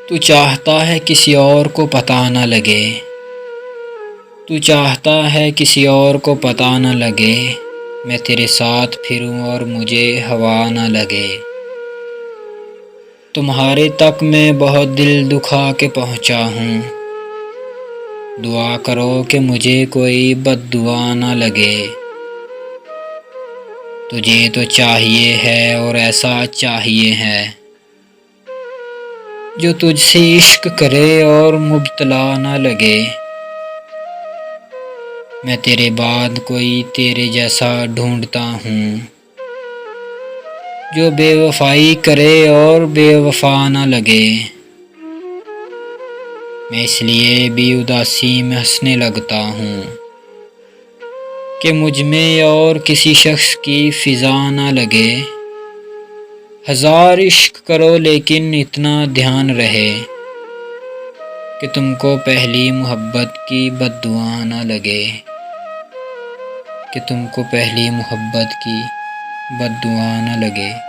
تو چاہتا ہے کسی اور کو پتہ نہ لگے، تو چاہتا ہے کسی اور کو پتہ نہ لگے، میں تیرے ساتھ پھروں اور مجھے ہوا نہ لگے۔ تمہارے تک میں بہت دل دکھا کے پہنچا ہوں، دعا کرو کہ مجھے کوئی بد دعا نہ لگے۔ تجھے تو چاہیے ہے اور ایسا چاہیے ہے، جو تجھ سے عشق کرے اور مبتلا نہ لگے۔ میں تیرے بعد کوئی تیرے جیسا ڈھونڈتا ہوں، جو بے وفائی کرے اور بے وفا نہ لگے۔ میں اس لیے بھی اداسی میں ہنسنے لگتا ہوں کہ مجھ میں اور کسی شخص کی فضا نہ لگے۔ ہزار عشق کرو لیکن اتنا دھیان رہے کہ تم کو پہلی محبت کی بد دعا نہ لگے، کہ تم کو پہلی محبت کی بد دعا نہ لگے۔